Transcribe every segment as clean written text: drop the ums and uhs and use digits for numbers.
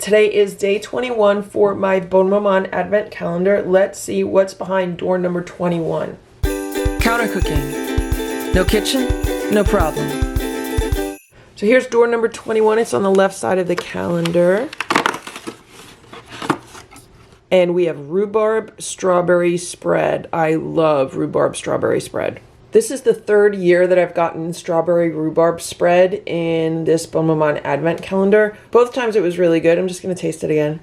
Today is day 21 for my Bonne Maman advent calendar. Let's see what's behind door number 21. Counter cooking. No kitchen, no problem. So here's door number 21. It's on the left side of the calendar. And we have rhubarb strawberry spread. I love rhubarb strawberry spread. This is the third year that I've gotten strawberry rhubarb spread in this Bonne Maman advent calendar. Both times it was really good. I'm just going to taste it again.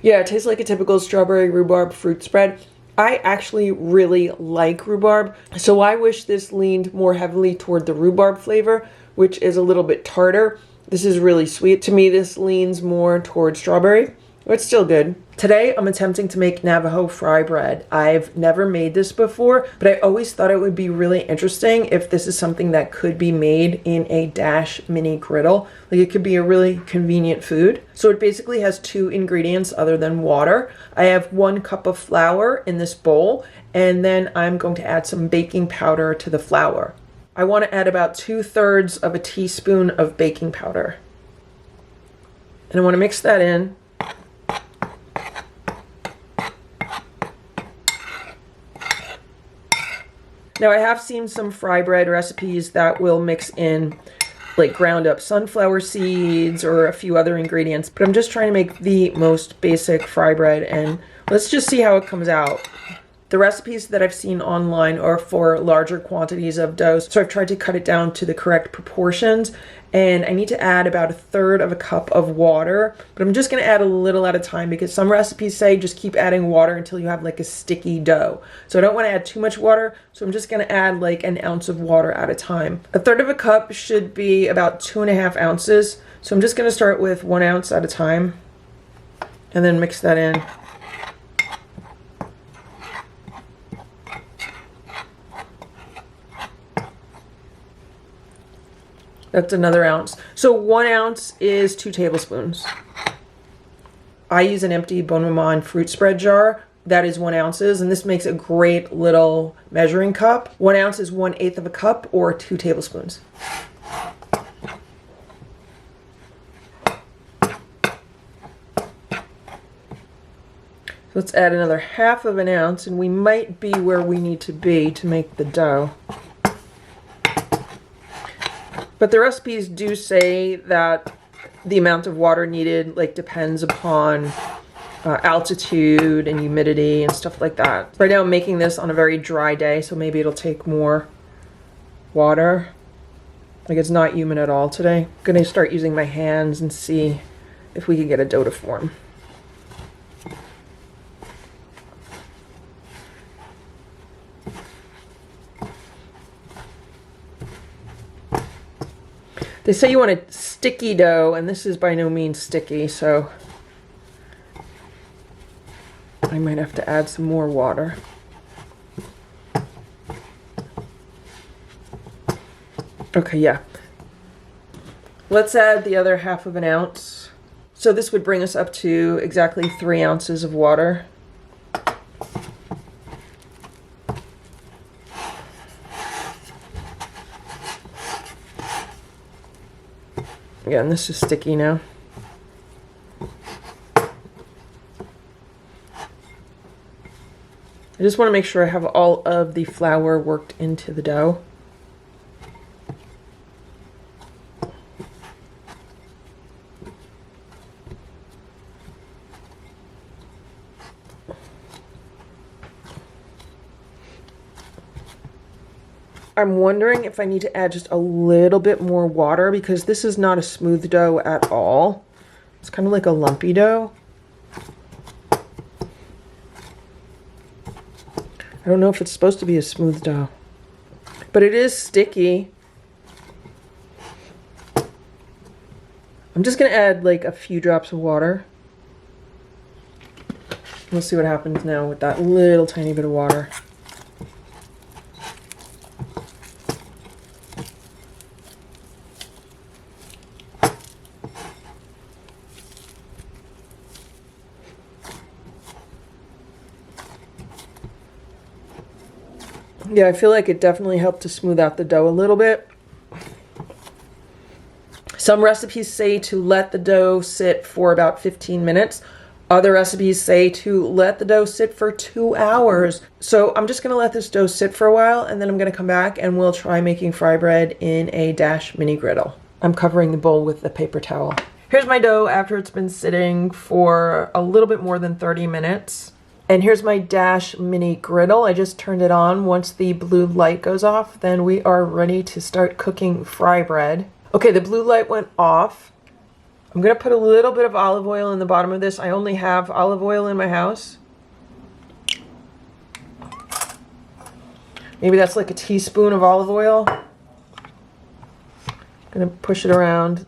Yeah, it tastes like a typical strawberry rhubarb fruit spread. I actually really like rhubarb, so I wish this leaned more heavily toward the rhubarb flavor, which is a little bit tartar. This is really sweet. To me, this leans more toward strawberry. It's still good. Today, I'm attempting to make Navajo fry bread. I've never made this before, but I always thought it would be really interesting if this is something that could be made in a Dash mini griddle. Like, it could be a really convenient food. So it basically has two ingredients other than water. I have 1 cup of flour in this bowl, and then I'm going to add some baking powder to the flour. I want to add about 2/3 of a teaspoon of baking powder. And I want to mix that in. Now, I have seen some fry bread recipes that will mix in like ground up sunflower seeds or a few other ingredients, but I'm just trying to make the most basic fry bread, and let's just see how it comes out. The recipes that I've seen online are for larger quantities of dough, so I've tried to cut it down to the correct proportions, and I need to add about 1/3 of a cup of water, but I'm just going to add a little at a time because some recipes say just keep adding water until you have like a sticky dough. So I don't want to add too much water, so I'm just going to add like 1 ounce of water at a time. 1/3 of a cup should be about 2.5 ounces, so I'm just going to start with 1 ounce at a time and then mix that in. That's another ounce. So 1 ounce is 2 tablespoons. I use an empty Bonne Maman fruit spread jar. That is 1 ounce, and this makes a great little measuring cup. 1 ounce is 1/8 of a cup or 2 tablespoons. Let's add another 1/2 ounce, and we might be where we need to be to make the dough. But the recipes do say that the amount of water needed like depends upon altitude and humidity and stuff like that. Right now I'm making this on a very dry day, so maybe it'll take more water. Like, it's not humid at all today. I'm gonna start using my hands and see if we can get a dough to form. They say you want a sticky dough, and this is by no means sticky, so I might have to add some more water. Okay, yeah. Let's add the other 1/2 ounce. So this would bring us up to exactly 3 ounces of water. Again, this is sticky now. I just want to make sure I have all of the flour worked into the dough. I'm wondering if I need to add just a little bit more water because this is not a smooth dough at all. It's kind of like a lumpy dough. I don't know if it's supposed to be a smooth dough, but it is sticky. I'm just gonna add like a few drops of water. We'll see what happens now with that little tiny bit of water. Yeah, I feel like it definitely helped to smooth out the dough a little bit. Some recipes say to let the dough sit for about 15 minutes. Other recipes say to let the dough sit for 2 hours. So I'm just gonna let this dough sit for a while, and then I'm gonna come back and we'll try making fry bread in a Dash mini griddle. I'm covering the bowl with the paper towel. Here's my dough after it's been sitting for a little bit more than 30 minutes. And here's my Dash mini griddle. I just turned it on. Once the blue light goes off, then we are ready to start cooking fry bread. Okay, the blue light went off. I'm gonna put a little bit of olive oil in the bottom of this. I only have olive oil in my house. Maybe that's like a teaspoon of olive oil. Gonna push it around.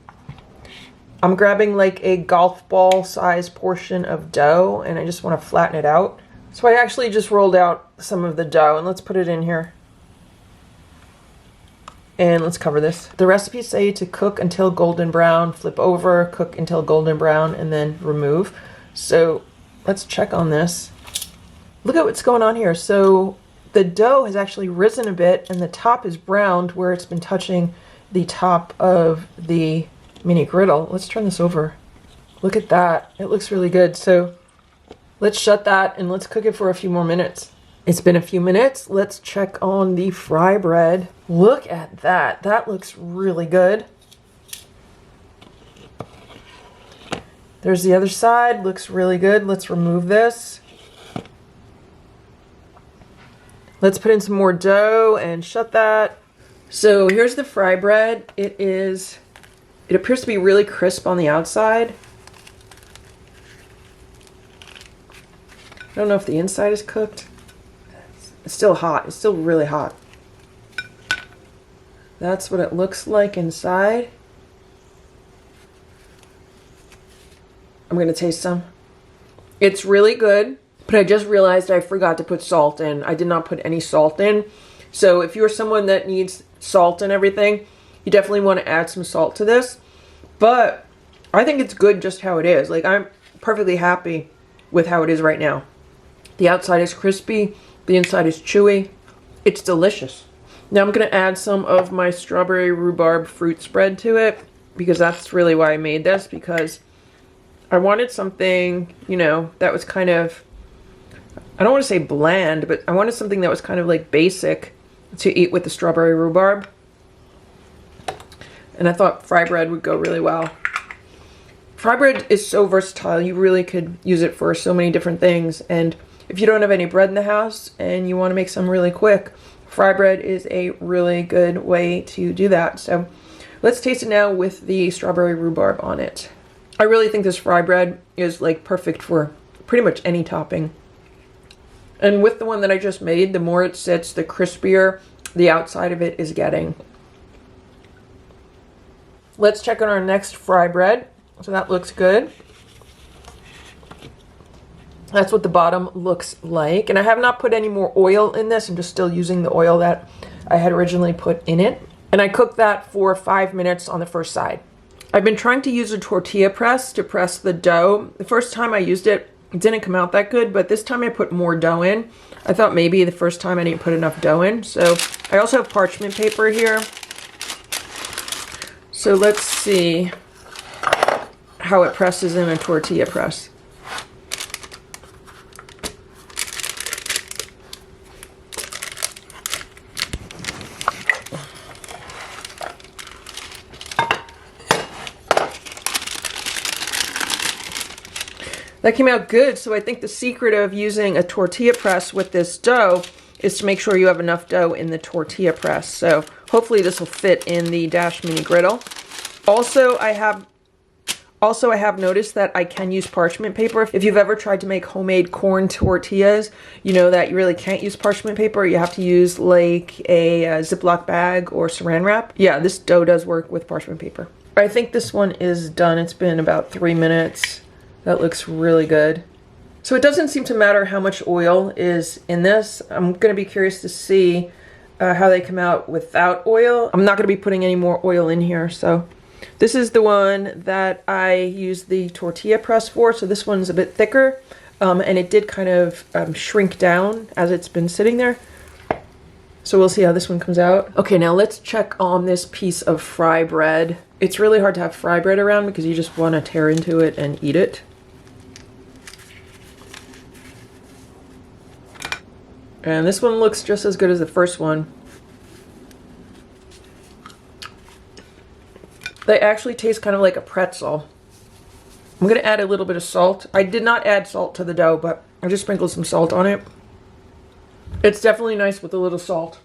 I'm grabbing like a golf ball size portion of dough and I just want to flatten it out. So I actually just rolled out some of the dough and let's put it in here. And let's cover this. The recipes say to cook until golden brown, flip over, cook until golden brown, and then remove. So let's check on this. Look at what's going on here. So the dough has actually risen a bit and the top is browned where it's been touching the top of the mini griddle. Let's turn this over. Look at that. It looks really good. So let's shut that and let's cook it for a few more minutes. It's been a few minutes. Let's check on the fry bread. Look at that. That looks really good. There's the other side. Looks really good. Let's remove this. Let's put in some more dough and shut that. So here's the fry bread. It appears to be really crisp on the outside. I don't know if the inside is cooked. It's still hot. It's still really hot. That's what it looks like inside. I'm gonna taste some. It's really good, but I just realized I forgot to put salt in. I did not put any salt in. So if you're someone that needs salt and everything, you definitely want to add some salt to this. But I think it's good just how it is. Like, I'm perfectly happy with how it is right now. The outside is crispy. The inside is chewy. It's delicious. Now I'm going to add some of my strawberry rhubarb fruit spread to it because that's really why I made this, because I wanted something, you know, that was kind of, I don't want to say bland, but I wanted something that was kind of like basic to eat with the strawberry rhubarb. And I thought fry bread would go really well. Fry bread is so versatile. You really could use it for so many different things. And if you don't have any bread in the house and you want to make some really quick, fry bread is a really good way to do that. So let's taste it now with the strawberry rhubarb on it. I really think this fry bread is like perfect for pretty much any topping. And with the one that I just made, the more it sits, the crispier the outside of it is getting. Let's check on our next fry bread. So that looks good. That's what the bottom looks like. And I have not put any more oil in this. I'm just still using the oil that I had originally put in it. And I cooked that for 5 minutes on the first side. I've been trying to use a tortilla press to press the dough. The first time I used it, it didn't come out that good, but this time I put more dough in. I thought maybe the first time I didn't put enough dough in. So I also have parchment paper here. So let's see how it presses in a tortilla press. That came out good, so I think the secret of using a tortilla press with this dough is to make sure you have enough dough in the tortilla press. So hopefully this will fit in the Dash mini griddle. Also, I have noticed that I can use parchment paper. If you've ever tried to make homemade corn tortillas, you know that you really can't use parchment paper. You have to use like a Ziploc bag or saran wrap. Yeah, this dough does work with parchment paper. I think this one is done. It's been about 3 minutes. That looks really good. So it doesn't seem to matter how much oil is in this. I'm going to be curious to see how they come out without oil. I'm not going to be putting any more oil in here. So this is the one that I used the tortilla press for. So this one's a bit thicker and it did kind of shrink down as it's been sitting there. So we'll see how this one comes out. Okay, now let's check on this piece of fry bread. It's really hard to have fry bread around because you just want to tear into it and eat it. And this one looks just as good as the first one. They actually taste kind of like a pretzel. I'm going to add a little bit of salt. I did not add salt to the dough, but I just sprinkled some salt on it. It's definitely nice with a little salt.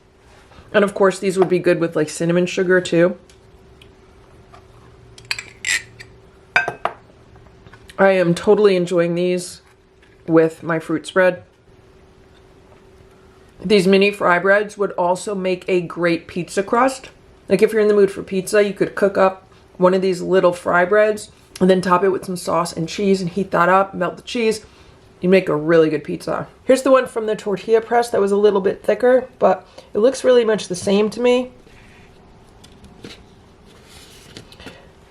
And of course, these would be good with like cinnamon sugar too. I am totally enjoying these with my fruit spread. These mini fry breads would also make a great pizza crust. Like if you're in the mood for pizza, you could cook up one of these little fry breads and then top it with some sauce and cheese and heat that up, melt the cheese. You make a really good pizza. Here's the one from the tortilla press that was a little bit thicker, but it looks really much the same to me.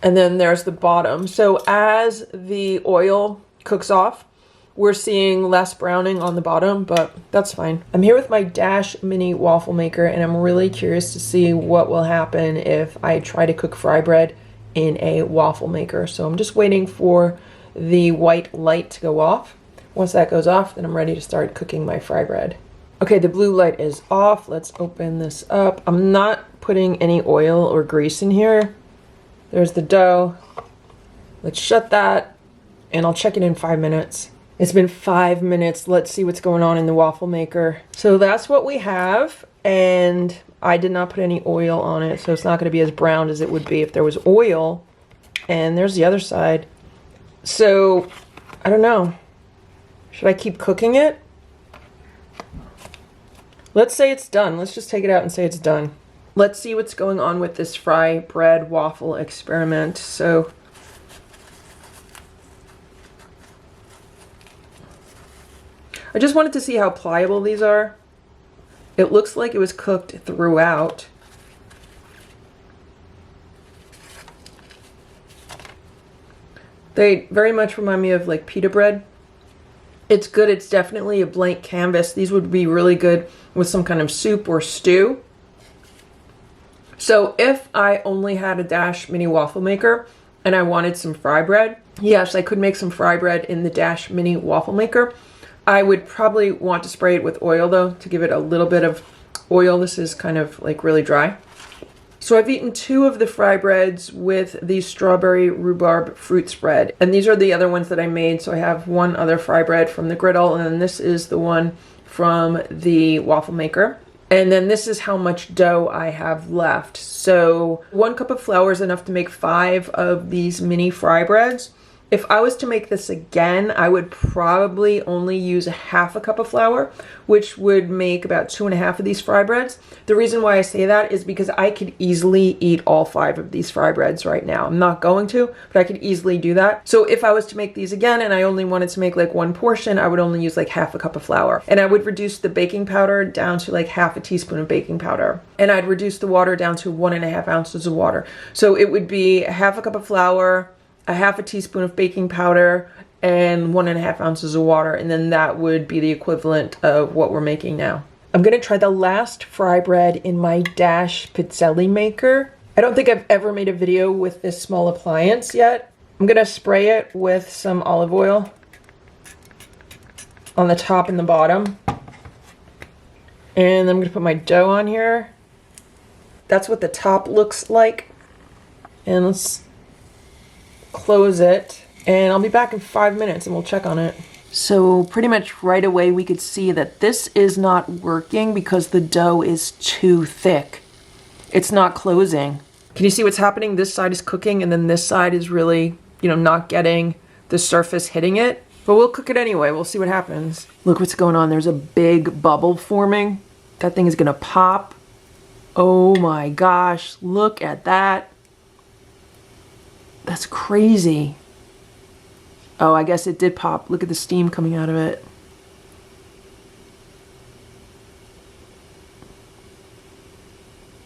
And then there's the bottom. So as the oil cooks off, we're seeing less browning on the bottom, but that's fine. I'm here with my Dash mini waffle maker, and I'm really curious to see what will happen if I try to cook fry bread in a waffle maker. So I'm just waiting for the white light to go off. Once that goes off, then I'm ready to start cooking my fry bread. Okay, the blue light is off. Let's open this up. I'm not putting any oil or grease in here. There's the dough. Let's shut that, and I'll check it in 5 minutes. It's been 5 minutes. Let's see what's going on in the waffle maker. So that's what we have, and I did not put any oil on it, so it's not going to be as brown as it would be if there was oil. And there's the other side. So, I don't know. Should I keep cooking it? Let's say it's done. Let's just take it out and say it's done. Let's see what's going on with this fry bread waffle experiment. So, I just wanted to see how pliable these are. It looks like it was cooked throughout. They very much remind me of like pita bread. It's good. It's definitely a blank canvas. These would be really good with some kind of soup or stew. So if I only had a Dash mini waffle maker and I wanted some fry bread, yes, I could make some fry bread in the Dash mini waffle maker. I would probably want to spray it with oil though, to give it a little bit of oil. This is kind of like really dry. So I've eaten 2 of the fry breads with the strawberry rhubarb fruit spread. And these are the other ones that I made. So I have one other fry bread from the Griddle, and then this is the one from the waffle maker. And then this is how much dough I have left. So 1 cup of flour is enough to make 5 of these mini fry breads. If I was to make this again, I would probably only use 1/2 cup of flour, which would make about 2.5 of these fry breads. The reason why I say that is because I could easily eat all 5 of these fry breads right now. I'm not going to, but I could easily do that. So if I was to make these again and I only wanted to make like 1 portion, I would only use like 1/2 cup of flour. And I would reduce the baking powder down to like 1/2 teaspoon of baking powder. And I'd reduce the water down to 1.5 ounces of water. So it would be 1/2 cup of flour, 1/2 teaspoon of baking powder, and 1.5 ounces of water, and then that would be the equivalent of what we're making now. I'm gonna try the last fry bread in my Dash pizzelli maker. I don't think I've ever made a video with this small appliance yet. I'm gonna spray it with some olive oil on the top and the bottom. And I'm gonna put my dough on here. That's what the top looks like. And let's close it, and I'll be back in 5 minutes and we'll check on it. So pretty much right away we could see that this is not working because the dough is too thick. It's not closing. Can you see what's happening? This side is cooking and then this side is really, not getting the surface hitting it. But we'll cook it anyway. We'll see what happens. Look what's going on. There's a big bubble forming. That thing is gonna pop. Oh my gosh, look at that. That's crazy. Oh, I guess it did pop. Look at the steam coming out of it.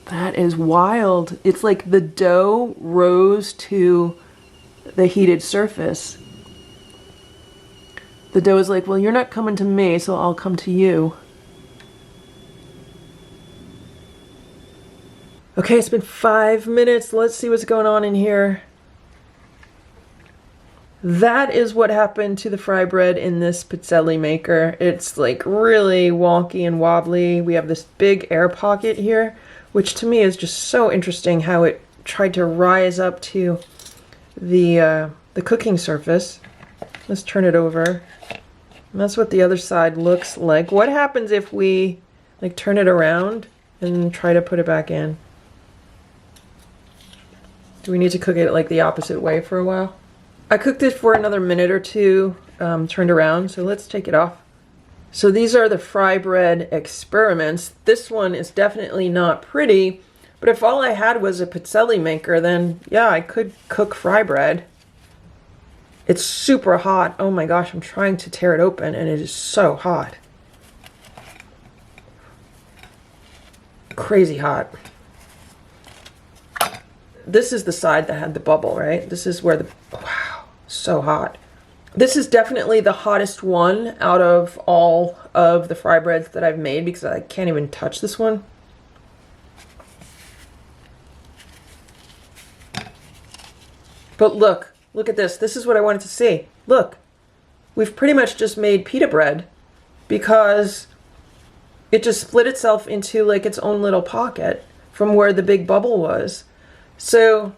That is wild. It's like the dough rose to the heated surface. The dough is like, well, you're not coming to me, so I'll come to you. Okay, it's been 5 minutes. Let's see what's going on in here. That is what happened to the fry bread in this pizzelle maker. It's like really wonky and wobbly. We have this big air pocket here, which to me is just so interesting how it tried to rise up to the cooking surface. Let's turn it over. And that's what the other side looks like. What happens if we like turn it around and try to put it back in? Do we need to cook it like the opposite way for a while? I cooked it for another minute or two, turned around, so let's take it off. So these are the fry bread experiments. This one is definitely not pretty, but if all I had was a pizzelle maker, then yeah, I could cook fry bread. It's super hot. Oh my gosh, I'm trying to tear it open and it is so hot. Crazy hot. This is the side that had the bubble, right? This is where the, wow, so hot. This is definitely the hottest one out of all of the fry breads that I've made because I can't even touch this one. But look at this. This is what I wanted to see. Look, we've pretty much just made pita bread because it just split itself into like its own little pocket from where the big bubble was. So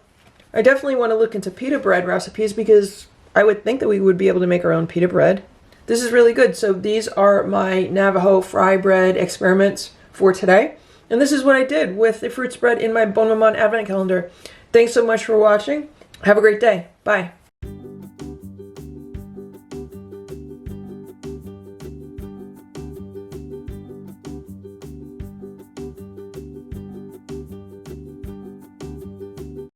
I definitely want to look into pita bread recipes because I would think that we would be able to make our own pita bread. This is really good. So these are my Navajo fry bread experiments for today. And this is what I did with the fruit spread in my Bonne Maman advent calendar. Thanks so much for watching. Have a great day. Bye.